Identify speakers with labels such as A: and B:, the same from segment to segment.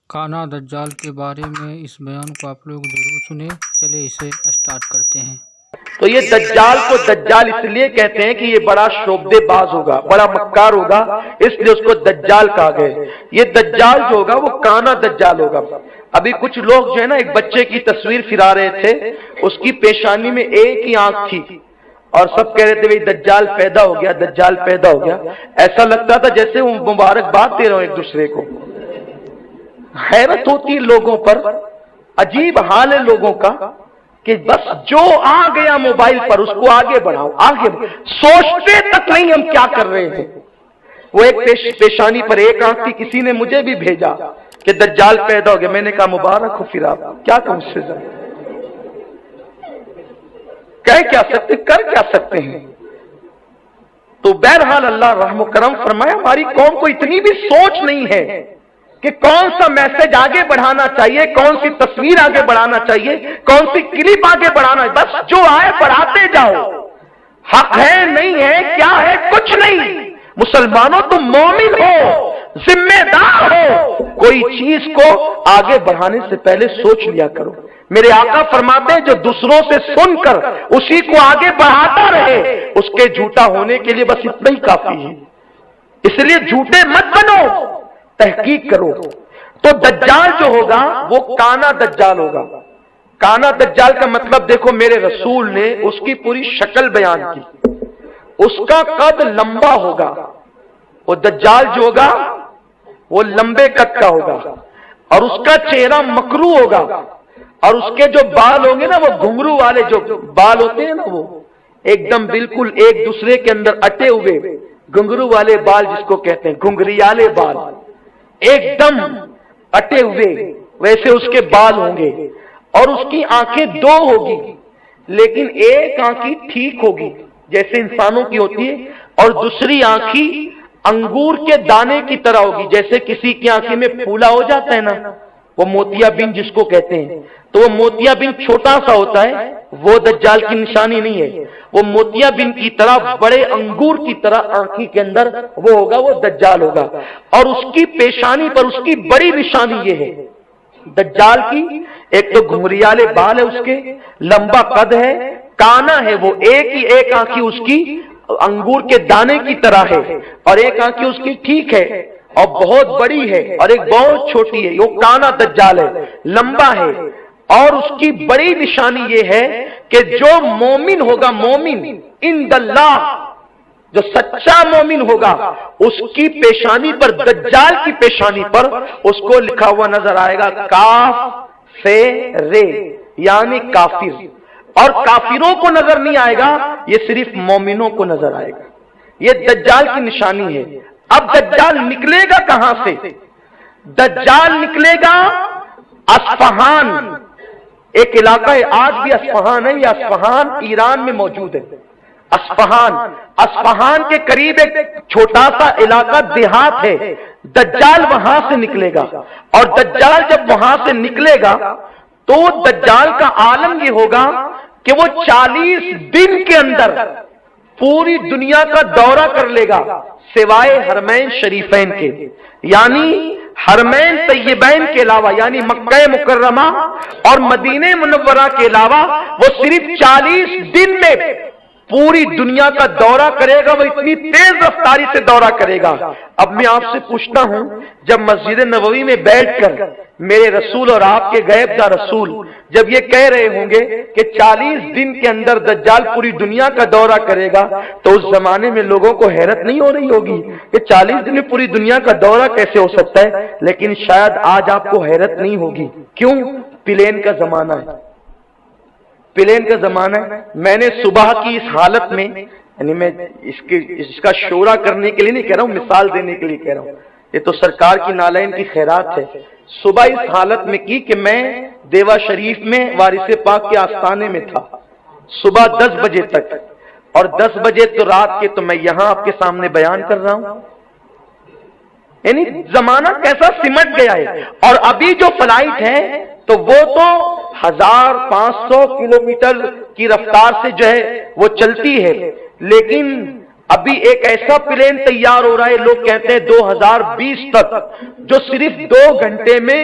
A: کانا دجال کے بارے میں اس بیان کو آپ لوگ ضرور سنیں۔ چلے اسے اسٹارٹ کرتے ہیں۔
B: تو یہ دجال کو دجال اس لیے کہتے ہیں کہ یہ بڑا شعبدے باز ہوگا، بڑا مکار ہوگا، اس لیے اس کو دجال کہا گیا۔ یہ دجال جو ہوگا وہ کانا دجال ہوگا۔ ابھی کچھ لوگ جو ہے نا ایک بچے کی تصویر پھرا رہے تھے، اس کی پیشانی میں ایک ہی آنکھ تھی اور سب کہہ رہے تھے بھائی دجال پیدا ہو گیا، دجال پیدا ہو گیا۔ ایسا لگتا تھا جیسے وہ مبارکباد دے رہے ہوں ایک دوسرے کو۔ حیرت ہوتی ہے لوگوں پر، عجیب حال ہے لوگوں کا کہ بس جو آ گیا موبائل پر اس کو آگے بڑھاؤ، آگے بڑھاؤ، سوچتے تک نہیں ہم کیا کر رہے ہیں۔ وہ ایک پیشانی پر ایک آنکھ تھی، کسی نے مجھے بھی بھیجا کہ دجال پیدا ہو گیا۔ میں نے کہا مبارک ہو، پھر آپ کیا کہوں اس سے زیادہ؟ کہہ کیا سکتے، کر کیا سکتے ہیں؟ تو بہرحال اللہ رحم و کرم فرمائے، ہماری قوم کو اتنی بھی سوچ نہیں ہے کہ کون سا میسج آگے بڑھانا چاہیے، کون سی تصویر آگے بڑھانا چاہیے، کون سی کلپ آگے بڑھانا ہے۔ بس جو آئے بڑھاتے جاؤ۔ حق ہے نہیں ہے کیا ہے، کچھ نہیں۔ مسلمانوں تم مومن ہو، ذمہ دار ہو، کوئی چیز کو آگے بڑھانے سے پہلے سوچ لیا کرو۔ میرے آقا فرماتے ہیں جو دوسروں سے سن کر اسی کو آگے بڑھاتا رہے اس کے جھوٹا ہونے کے لیے بس اتنا ہی کافی ہے۔ اس لیے جھوٹے مت بنو، تحقیق کرو۔ تو دجال جو ہوگا وہ کانا دجال ہوگا۔ کانا دجال کا مطلب دیکھو، میرے رسول نے اس کی پوری شکل بیان کی۔ اس کا قد لمبا ہوگا، وہ دجال جو ہوگا وہ لمبے قد کا ہوگا، اور اس کا چہرہ مکرو ہوگا، اور اس کے جو بال ہوں گے نا وہ گھنگرو والے جو بال ہوتے ہیں نا، وہ ایک دم بالکل ایک دوسرے کے اندر اٹے ہوئے گھنگرو والے بال جس کو کہتے ہیں، گھنگریالے بال، ایک دم اٹے ہوئے ویسے اس کے بال ہوں گے۔ اور اس کی آنکھیں دو ہوگی، لیکن ایک آنکھی ٹھیک ہوگی جیسے انسانوں کی ہوتی ہے، اور دوسری آنکھی انگور کے دانے کی طرح ہوگی۔ جیسے کسی کی آنکھیں میں پھولا ہو جاتا ہے نا، وہ موتیا بین جس کو کہتے ہیں، تو وہ موتیا بین چھوٹا سا ہوتا ہے، وہ دجال کی نشانی نہیں ہے۔ وہ موتیا بین کی طرح بڑے انگور کی طرح آنکھی کے اندر وہ ہوگا، وہ دجال ہوگا۔ اور اس کی پیشانی پر اس کی بڑی نشانی یہ ہے دجال کی، ایک تو گھنگریالے بال ہے اس کے، لمبا قد ہے، کانا ہے، وہ ایک آنکھی اس کی انگور کے دانے کی طرح ہے، اور ایک آنکھی اس کی ٹھیک ہے اور بہت بڑی ہے، اور ایک بہت چھوٹی ہے۔ وہ کانا دجال ہے، لمبا ہے۔ اور اس کی بڑی نشانی یہ ہے کہ جو مومن ہوگا، مومن عند اللہ، جو سچا مومن ہوگا، اس کی پیشانی پر، دجال کی پیشانی پر اس کو لکھا ہوا نظر آئے گا کاف سے رے، یعنی کافر۔ اور کافروں کو نظر نہیں آئے گا، یہ صرف مومنوں کو نظر آئے گا۔ یہ دجال کی نشانی ہے۔ اب دجال نکلے گا کہاں سے؟ دجال نکلے گا اصفہان، ایک علاقہ ہے، آج بھی اصفہان ہے، یہ اصفہان ایران میں موجود ہے۔ اصفہان کے قریب ایک چھوٹا سا علاقہ دیہات ہے، دجال وہاں سے نکلے گا۔ اور دجال جب وہاں سے نکلے گا تو دجال کا عالم یہ ہوگا کہ وہ 40 دن کے اندر پوری دنیا کا دورہ کر لے گا سوائے حرمین شریفین کے، یعنی حرمین طیبین کے علاوہ، یعنی مکہ مکرمہ اور مدینہ منورہ کے علاوہ وہ صرف 40 دن میں پوری دنیا کا دورہ کرے گا۔ وہ اتنی تیز رفتاری سے دورہ کرے گا۔ اب میں آپ سے پوچھتا ہوں، جب مسجد نبوی میں بیٹھ کر میرے رسول اور آپ کے غیب دار رسول جب یہ کہہ رہے ہوں گے کہ 40 دن کے اندر دجال پوری دنیا کا دورہ کرے گا، تو اس زمانے میں لوگوں کو حیرت نہیں ہو رہی ہوگی کہ 40 دن میں پوری دنیا کا دورہ کیسے ہو سکتا ہے؟ لیکن شاید آج آپ کو حیرت نہیں ہوگی۔ کیوں؟ پلین کا زمانہ ہے، پلین کا زمانہ ہے۔ میں نے صبح کی اس حالت میں، یعنی میں اس کا شورا کرنے کے لیے نہیں کہہ رہا ہوں، مثال دینے کے لیے کہہ رہا ہوں، یہ تو سرکار کی نالین کی خیرات ہے۔ صبح اس حالت میں کی کہ میں دیوا شریف میں وارث پاک کے آستانے میں تھا صبح 10 بجے تک، اور 10 بجے تو رات کے تو میں یہاں آپ کے سامنے بیان کر رہا ہوں۔ یعنی زمانہ کیسا سمٹ گیا ہے۔ اور ابھی جو فلائٹ ہے تو وہ تو 1500 کلومیٹر کی رفتار سے جو ہے وہ چلتی ہے، لیکن ابھی ایک ایسا پلین تیار ہو رہا ہے، لوگ کہتے ہیں 2020 تک، جو صرف 2 گھنٹے میں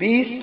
B: 20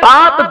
B: 7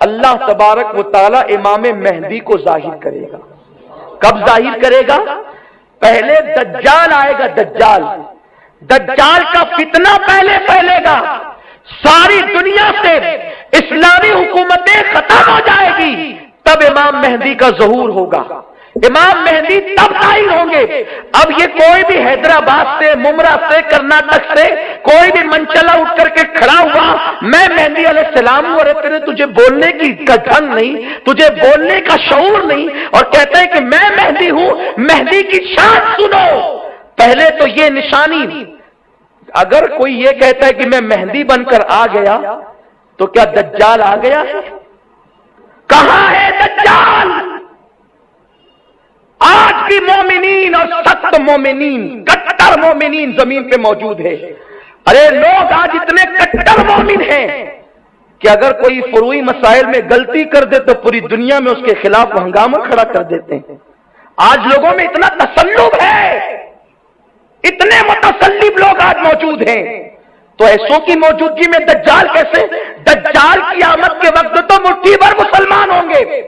B: اللہ تبارک و تعالی امام مہدی کو ظاہر کرے گا. کب ظاہر کرے گا؟ پہلے دجال آئے گا. دجال کا فتنہ پہلے پھیلے گا. ساری دنیا سے اسلامی حکومتیں ختم ہو جائے گی. تب امام مہدی کا ظہور ہوگا. امام مہدی تب ظاہر ہوں گے. اب یہ کوئی بھی حیدرآباد سے، ممرہ سے، کرناٹک سے کوئی بھی منچلا اٹھ کر کے کھڑا ہوا میں مہدی علیہ السلام ہوں، اور تجھے بولنے کی ڈھنگ نہیں، تجھے بولنے کا شعور نہیں، اور کہتا ہے کہ میں مہدی ہوں. مہدی کی شان سنو. پہلے تو یہ نشانی. اگر کوئی یہ کہتا ہے کہ میں مہدی بن کر آ گیا تو کیا دجال آ گیا ہے؟ کہاں ہے دجال؟ آج کی مومنین اور سخت مومنین، کٹر مومنین زمین پہ موجود ہے. ارے لوگ آج اتنے کٹر مومن ہیں کہ اگر کوئی فروعی مسائل میں غلطی کر دے تو پوری دنیا میں اس کے خلاف ہنگامہ کھڑا کر دیتے ہیں. آج لوگوں میں اتنا تسلب ہے، اتنے متسلب لوگ آج موجود ہیں. تو ایسوں کی موجودگی میں دجال کیسے؟ دجال کی آمد کے وقت تو مٹھی بھر مسلمان ہوں گے،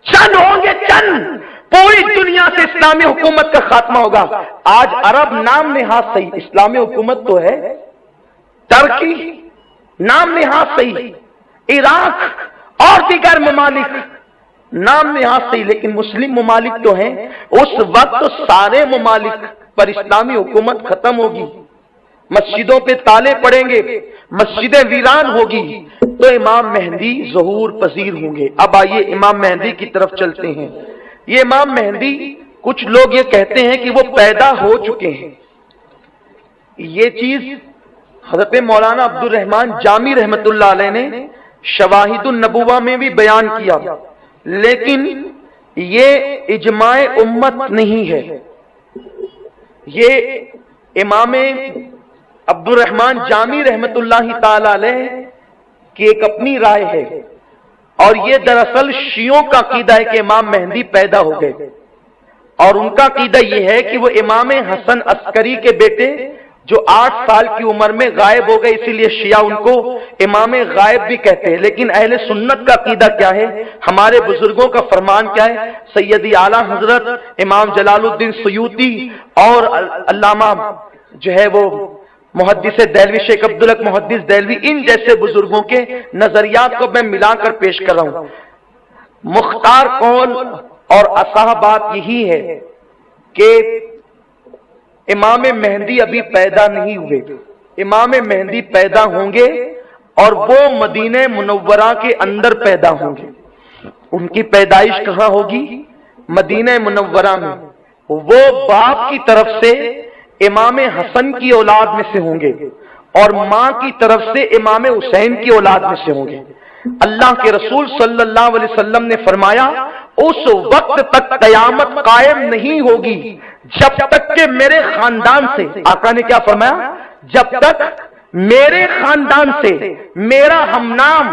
B: چند ہوں گے، چند. پوری دنیا سے اسلامی حکومت کا خاتمہ ہوگا. آج عرب نام نہاد صحیح، اسلامی حکومت تو ہے. ترکی نام نہاد صحیح، عراق اور دیگر ممالک نام نہاد صحیح، لیکن مسلم ممالک تو ہیں. اس وقت سارے ممالک پر اسلامی حکومت ختم ہوگی، مسجدوں پہ تالے پڑیں گے، مسجدیں ویران ہوگی. تو امام مہدی ظہور پذیر ہوں گے. اب آئیے امام مہدی کی طرف چلتے ہیں. یہ امام مہدی، کچھ لوگ یہ کہتے ہیں کہ وہ پیدا ہو چکے ہیں. یہ چیز حضرت مولانا عبد الرحمن جامی رحمت اللہ علیہ نے شواہد النبوہ میں بھی بیان کیا، لیکن یہ اجماع امت نہیں ہے. یہ امام عبد الرحمن جامی رحمت اللہ تعالی علیہ کی ایک اپنی رائے ہے، اور یہ دراصل شیعوں کا عقیدہ ہے کہ امام مہدی پیدا ہو گئے. اور ان کا عقیدہ یہ ہے کہ وہ امام حسن عسکری کے بیٹے جو 8 سال کی عمر میں غائب ہو گئے، اسی لیے شیعہ ان کو امام غائب بھی کہتے ہیں. لیکن اہل سنت کا عقیدہ کیا ہے؟ ہمارے بزرگوں کا فرمان کیا ہے؟ سیدی اعلیٰ حضرت امام جلال الدین سیوطی اور علامہ جو ہے وہ محدث دہلوی شیخ عبدالحق محدث دہلوی، ان جیسے بزرگوں کے نظریات کو میں ملا کر پیش کر رہا ہوں. مختار قول اور اصح بات یہی ہے کہ امام مہدی ابھی پیدا نہیں ہوئے. امام مہدی پیدا ہوں گے اور وہ مدینہ منورہ کے اندر پیدا ہوں گے. ان کی پیدائش کہاں ہوگی؟ مدینہ منورہ میں. وہ باپ کی طرف سے امام حسن کی اولاد میں سے ہوں گے اور ماں کی طرف سے امام حسین کی اولاد میں سے ہوں گے. اللہ کے رسول صلی اللہ علیہ وسلم نے فرمایا اس وقت تک قیامت قائم نہیں ہوگی جب تک کہ میرے خاندان سے، آقا نے کیا فرمایا؟ جب تک میرے خاندان سے میرا ہم نام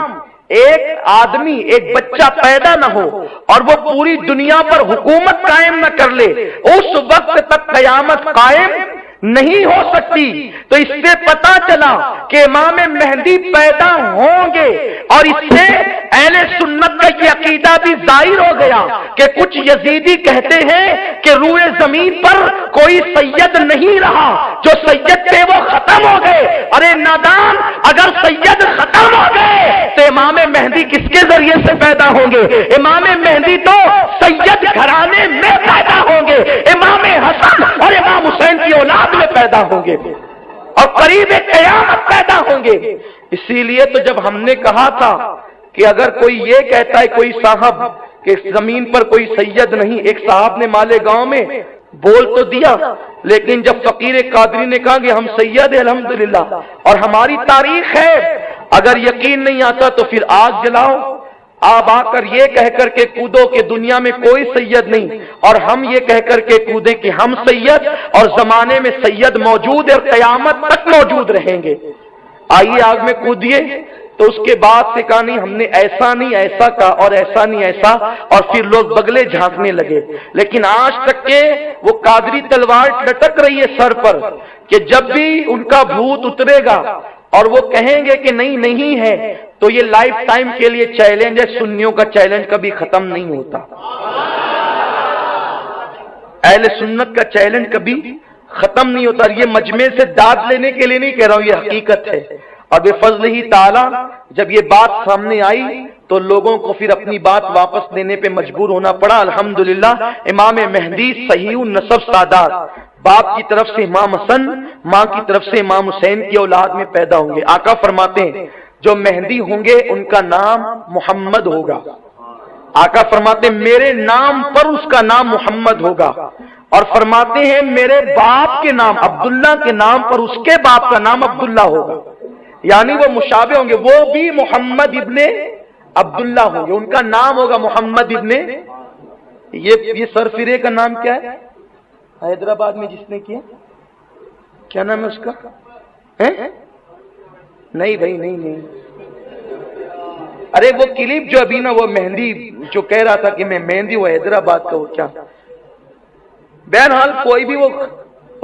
B: ایک آدمی، ایک بچہ پیدا نہ ہو اور وہ پوری دنیا پر حکومت قائم نہ کر لے، اس وقت تک قیامت قائم نہیں ہو سکتی. تو اس سے پتا چلا کہ امام مہدی پیدا ہوں گے، اور اس سے اہل سنت کا یہ عقیدہ بھی ظاہر ہو گیا کہ کچھ یزیدی کہتے ہیں کہ روئے زمین پر کوئی سید نہیں رہا، جو سید تھے وہ ختم ہو گئے. ارے نادان، اگر سید ختم ہو گئے تو امام مہدی کس کے ذریعے سے پیدا ہوں گے؟ امام مہدی تو سید گھرانے میں پیدا ہوں گے، امام حسن اور امام حسین کی اولاد میں پیدا ہوں گے اور قریب قیامت پیدا ہوں گے. اسی لیے تو جب ہم نے کہا تھا کہ اگر کوئی یہ کہتا ہے کوئی صاحب کہ زمین پر کوئی سید نہیں، ایک صاحب نے مالے گاؤں میں بول تو دیا، لیکن جب فقیر قادری نے کہا کہ ہم سید ہیں الحمدللہ اور ہماری تاریخ ہے، اگر یقین نہیں آتا تو پھر آگ جلاؤ، آپ آ کر یہ کہہ کر کے کودو کہ دنیا میں کوئی سید نہیں، اور ہم یہ کہہ کر کے کودے کہ ہم سید، اور زمانے میں سید موجود ہے اور قیامت تک موجود رہیں گے. آئیے آگ میں کودیے. تو اس کے بعد سے کہا نہیں ہم نے ایسا نہیں ایسا کہا اور ایسا نہیں ایسا، اور پھر لوگ بگلے جھانکنے لگے. لیکن آج تک کے وہ قادری تلوار لٹک رہی ہے سر پر کہ جب بھی ان کا بھوت اترے گا اور وہ کہیں گے کہ نہیں ہے، تو یہ لائف ٹائم کے لیے چیلنج ہے، سنیوں کا چیلنج کبھی ختم نہیں ہوتا، اہل سنت کا چیلنج کبھی ختم نہیں ہوتا۔ اور یہ مجمع سے داد لینے کے لیے نہیں کہہ رہا ہوں، یہ حقیقت ہے۔ اور بفضل ہی تعالی جب یہ بات سامنے آئی تو لوگوں کو پھر اپنی بات واپس دینے پہ مجبور ہونا پڑا۔ الحمدللہ امام مہدی صحیح النسب سادات، باپ کی طرف سے امام حسن، ماں کی طرف سے امام حسین کی اولاد میں پیدا ہوں گے۔ آقا فرماتے ہیں جو مہدی ہوں گے ان کا نام محمد ہوگا۔ آقا فرماتے ہیں میرے نام پر اس کا نام محمد ہوگا، اور فرماتے ہیں میرے باپ کے نام عبداللہ کے نام پر اس کے باپ کا نام عبداللہ ہوگا، یعنی وہ مشابہ ہوں گے، وہ بھی محمد ابن عبداللہ ہوں گے، ان کا نام ہوگا محمد ابن۔ یہ سرفرے کا نام کیا ہے حیدرآباد میں جس نے کیا نام ہے اس کا؟ نہیں بھائی نہیں، ارے وہ کلپ جو ابھی نا وہ مہندی جو کہہ رہا تھا کہ میں مہندی وہ حیدرآباد کا، وہ کیا بہرحال کوئی بھی وہ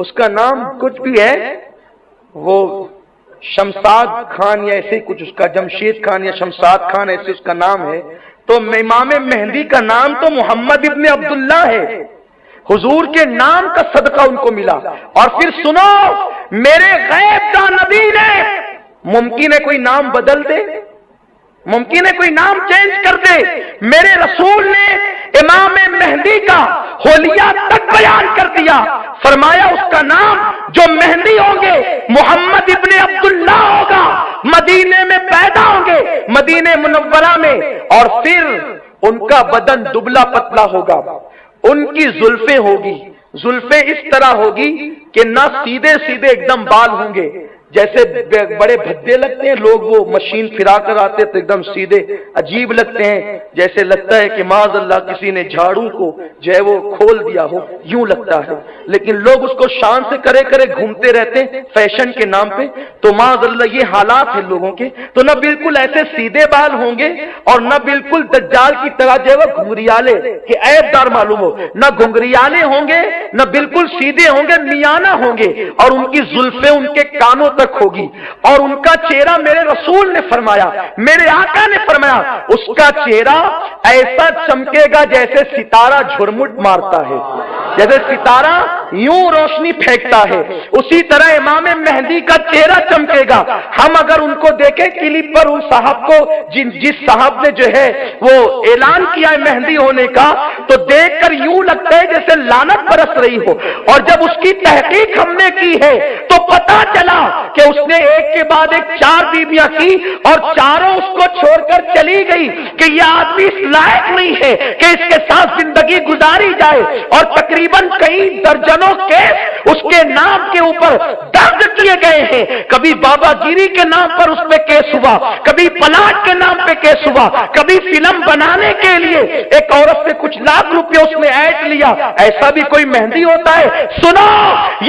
B: اس کا نام کچھ بھی ہے، وہ شمشاد خان یا ایسے کچھ اس کا، جمشید خان یا شمشاد خان ایسے اس کا نام ہے۔ تو امام مہدی کا نام تو محمد ابن عبداللہ ہے، حضور کے نام کا صدقہ ان کو ملا۔ اور پھر سنو میرے غیب کا نبی نے، ممکن ہے کوئی نام بدل دے، ممکن ہے کوئی نام چینج کر دے، میرے رسول نے امام مہدی کا حلیہ تک بیان کر دیا، فرمایا اس کا نام جو مہدی ہوں گے محمد ابن عبداللہ ہوگا، مدینے میں پیدا ہوں گے، مدینے منورہ میں، اور پھر ان کا بدن دبلا پتلا ہوگا، ان کی زلفیں ہوگی، زلفیں اس طرح ہوگی کہ نہ سیدھے سیدھے ایک دم بال ہوں گے، جیسے بڑے بھدے لگتے ہیں لوگ، وہ مشین پھرا کر آتے تو ایک دم سیدھے عجیب لگتے ہیں، جیسے لگتا ہے کہ معاذ اللہ کسی نے جھاڑو کو جو ہے وہ کھول دیا ہو، یوں لگتا ہے، لیکن لوگ اس کو شان سے کرے گھومتے رہتے ہیں فیشن کے نام پہ۔ تو معاذ اللہ یہ حالات ہیں لوگوں کے، تو نہ بالکل ایسے سیدھے بال ہوں گے اور نہ بالکل دجال کی طرح جو ہے وہ گھنگریالے کہ عیب دار معلوم ہو، نہ گھنگریالے ہوں گے نہ بالکل سیدھے ہوں گے، میانہ ہوں گے، اور ان کی زلفیں ان کے کانوں تک ہوگی، اور ان کا چہرہ میرے رسول نے فرمایا، میرے آقا نے فرمایا اس کا چہرہ ایسا چمکے گا جیسے ستارہ جھرمٹ مارتا ہے، جیسے ستارہ یوں روشنی پھینکتا ہے، اسی طرح امام مہدی کا چہرہ چمکے گا۔ ہم اگر ان کو دیکھیں کلپ پر، ان صاحب کو جس صاحب نے جو ہے وہ اعلان کیا ہے مہدی ہونے کا، تو دیکھ کر یوں لگتا ہے جیسے لعنت برس رہی ہو، اور جب اس کی تحقیق ہم نے کی ہے تو پتا چلا کہ اس نے ایک کے بعد ایک 4 بیویاں کی، اور چاروں اس کو چھوڑ کر چلی گئی کہ یہ آدمی اس لائق نہیں ہے کہ اس کے ساتھ زندگی گزاری جائے، اور تقریباً کئی درجنوں کیس اس کے نام کے اوپر درج کیے گئے ہیں۔ کبھی بابا گیری کے نام پر اس پہ کیس ہوا، کبھی پلاٹ کے نام پہ کیس ہوا، کبھی فلم بنانے کے لیے ایک عورت سے کچھ لاکھ روپے اس نے ایڈ لیا۔ ایسا بھی کوئی مہندی ہوتا ہے؟ سنو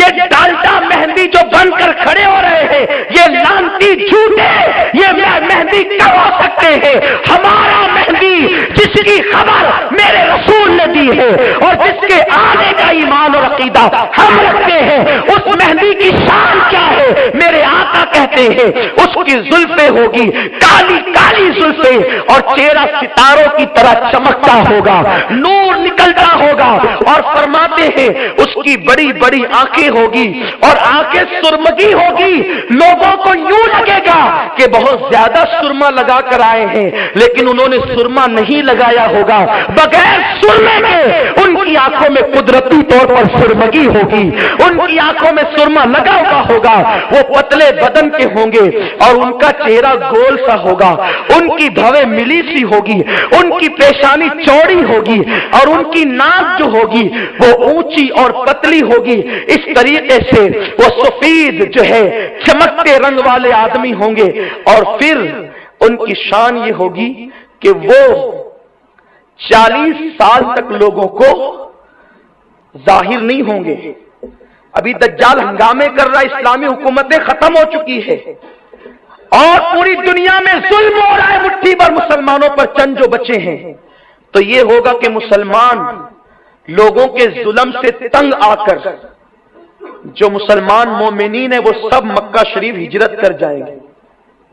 B: یہ ڈالٹا مہندی جو بن کر کھڑے ہو رہے ہیں، یہ لانتی جھوٹے، یہ مہندی کب ہو سکتے ہیں؟ ہمارا مہندی جس کی خبر میرے رسول نے دی ہے اور جس کے آنے کا ایمان اور عقیدہ ہم رکھتے ہیں، اس مہندی کی شان کیا ہے؟ میرے آقا کہتے ہیں اس کی زلفیں ہوگی کالی کالی زلفیں، اور چہرہ ستاروں کی طرح چمکتا ہوگا، نور نکلتا ہوگا، اور فرماتے ہیں اس کی بڑی بڑی آنکھیں ہوگی اور آنکھیں سرمگی ہوگی، لوگوں کو یوں لگے گا کہ بہت زیادہ سرما لگا کر آئے ہیں، لیکن انہوں نے سرما نہیں لگایا ہوگا، بغیر سرمے میں ان کی آنکھوں میں قدرتی طور پر سرمگی ہوگی، ان کی آنکھوں میں سرما لگا ہوا ہوگا، وہ پتلے بدن کے ہوں گے اور ان کا چہرہ گول سا ہوگا، ان کی بھویں ملی سی ہوگی، ان کی پیشانی چوڑی ہوگی، اور ان کی ناک جو ہوگی وہ اونچی اور پتلی ہوگی۔ اس طریقے سے وہ سفید جو ہے چمکتے رنگ والے آدمی ہوں گے، اور پھر ان کی شان یہ ہوگی کہ وہ 40 سال تک لوگوں کو ظاہر نہیں ہوں گے۔ ابھی دجال ہنگامے کر رہا، اسلامی حکومتیں ختم ہو چکی ہے اور پوری دنیا میں ظلم ہو رہا ہے مٹھی بھر مسلمانوں پر، چند جو بچے ہیں۔ تو یہ ہوگا کہ مسلمان لوگوں کے ظلم سے تنگ آ کر جو مسلمان مومنین ہیں وہ سب مکہ شریف ہجرت کر جائیں گے۔